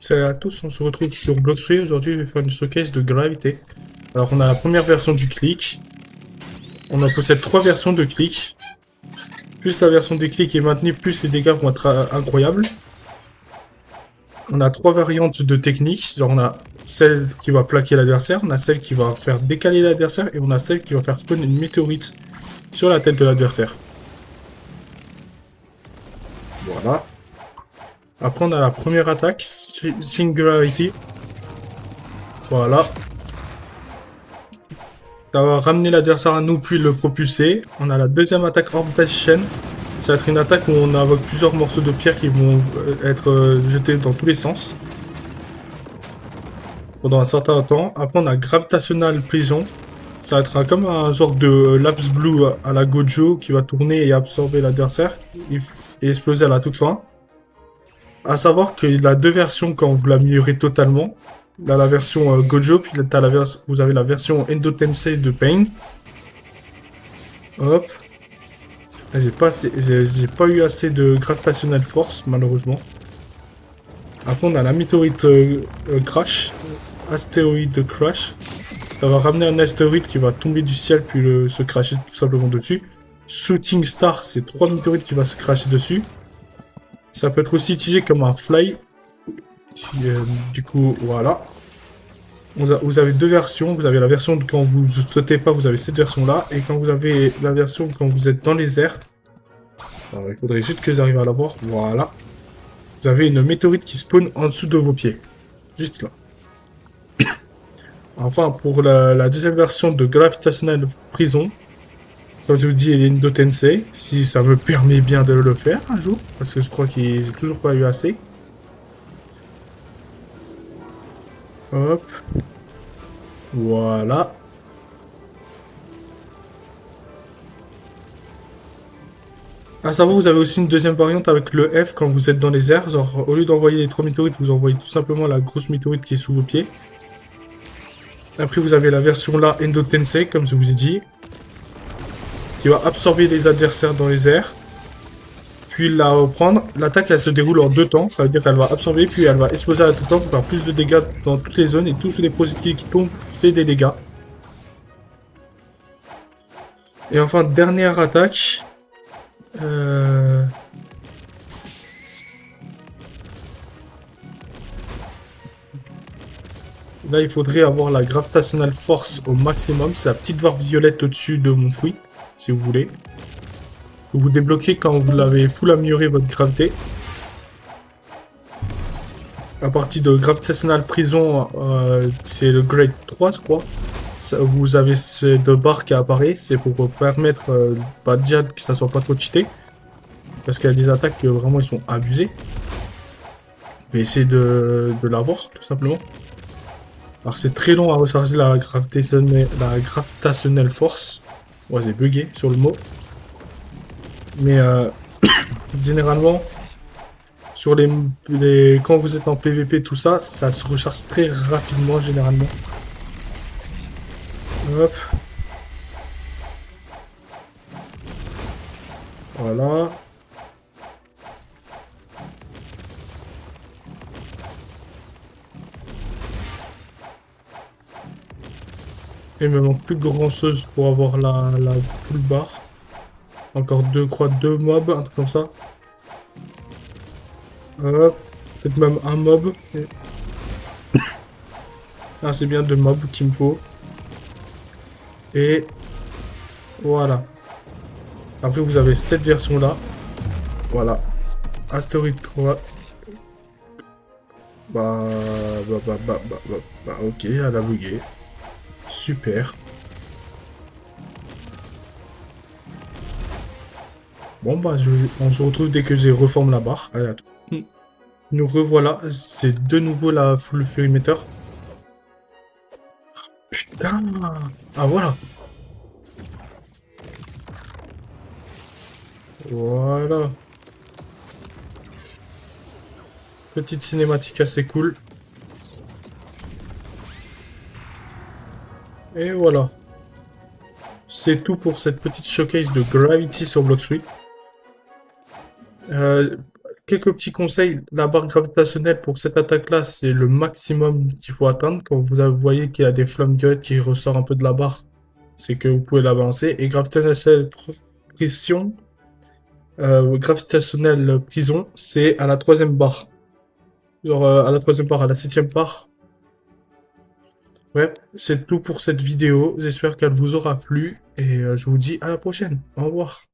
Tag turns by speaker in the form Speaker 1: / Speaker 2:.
Speaker 1: Salut à tous, on se retrouve sur Bloxfree. Aujourd'hui, je vais faire une showcase de gravité. Alors, on a la première version du clic. On en possède trois versions de clic. Plus la version des clics est maintenue, plus les dégâts vont être incroyables. On a trois variantes de techniques. Genre, on a celle qui va plaquer l'adversaire, on a celle qui va faire décaler l'adversaire, et on a celle qui va faire spawn une météorite sur la tête de l'adversaire. Voilà. Après, on a la première attaque, Singularity. Voilà. Ça va ramener l'adversaire à nous puis le propulser. On a la deuxième attaque Orbitation. Ça va être une attaque où on invoque plusieurs morceaux de pierre qui vont être jetés dans tous les sens. Pendant un certain temps. Après on a Gravitational Prison. Ça va être comme un genre de Lapse Blue à la Gojo qui va tourner et absorber l'adversaire et exploser à la toute fin. A savoir qu'il a deux versions quand vous l'améliorez totalement. Là, la version Gojo, puis vous avez la version Endo Tensei de Pain. Hop. J'ai pas eu assez de Gravitational Force, malheureusement. Après, on a la météorite Crash. Astéroïde Crash. Ça va ramener un astéroïde qui va tomber du ciel, puis se crasher tout simplement dessus. Shooting Star, c'est trois météorites qui vont se cracher dessus. Ça peut être aussi utilisé comme un fly. Du coup, voilà. Vous avez deux versions. Vous avez la version de quand vous ne sautez pas, vous avez cette version-là. Et quand vous avez la version quand vous êtes dans les airs. Alors, il faudrait juste que j'arrive à la voir. Voilà. Vous avez une météorite qui spawn en dessous de vos pieds. Juste là. Enfin, pour la deuxième version de Gravitational Prison. Comme je vous dis, il est une Tensei. Si ça me permet bien de le faire un jour. Parce que je crois que j'ai toujours pas eu assez. Hop. Voilà. À savoir, vous avez aussi une deuxième variante avec le F quand vous êtes dans les airs. Genre, au lieu d'envoyer les trois météorites, vous envoyez tout simplement la grosse météorite qui est sous vos pieds. Après, vous avez la version là, Endo Tensei, comme je vous ai dit. Qui va absorber les adversaires dans les airs. Puis la reprendre. L'attaque, elle se déroule en deux temps. Ça veut dire qu'elle va absorber, puis elle va exploser à la temps pour faire plus de dégâts dans toutes les zones. Et tous les projectiles qui tombent, fait des dégâts. Et enfin, dernière attaque. Là, il faudrait avoir la Gravitational Force au maximum. C'est la petite barre violette au-dessus de mon fruit, si vous voulez. Vous débloquez quand vous l'avez full amélioré votre gravité. À partir de Gravitational Prison, c'est le Grade 3, je crois. Ça, vous avez ces deux barres qui apparaissent. C'est pour permettre déjà que ça soit pas trop cheaté. Parce qu'il y a des attaques que vraiment ils sont abusées. Je vais essayer de l'avoir, tout simplement. Alors c'est très long à recharger la Gravitational Force. Ouais, j'ai bugué sur le mot. Mais généralement, sur quand vous êtes en PVP, tout ça, ça se recharge très rapidement, généralement. Hop. Voilà. Il me manque plus grand chose pour avoir la full barre. Encore deux mobs, un truc comme ça. Hop. Peut-être même un mob. Ah, c'est bien deux mobs qu'il me faut. Et voilà. Après, vous avez cette version-là. Voilà. Astéroïde Croix. Ok, elle a bugué. Super. Bon, bah, on se retrouve dès que j'ai reformé la barre. Allez, attends. Nous revoilà. C'est de nouveau la full Furimeter. Putain. Ah, voilà. Voilà. Petite cinématique assez cool. Et voilà. C'est tout pour cette petite showcase de Gravity sur Bloxfree. quelques petits conseils. La barre gravitationnelle pour cette attaque-là, c'est le maximum qu'il faut atteindre. Quand vous voyez qu'il y a des flammes violettes qui ressortent un peu de la barre, c'est que vous pouvez la balancer. Et gravitationnelle pression, gravitationnelle prison, c'est à la troisième barre. Genre à la troisième barre, à la septième barre. Bref, c'est tout pour cette vidéo. J'espère qu'elle vous aura plu et je vous dis à la prochaine. Au revoir.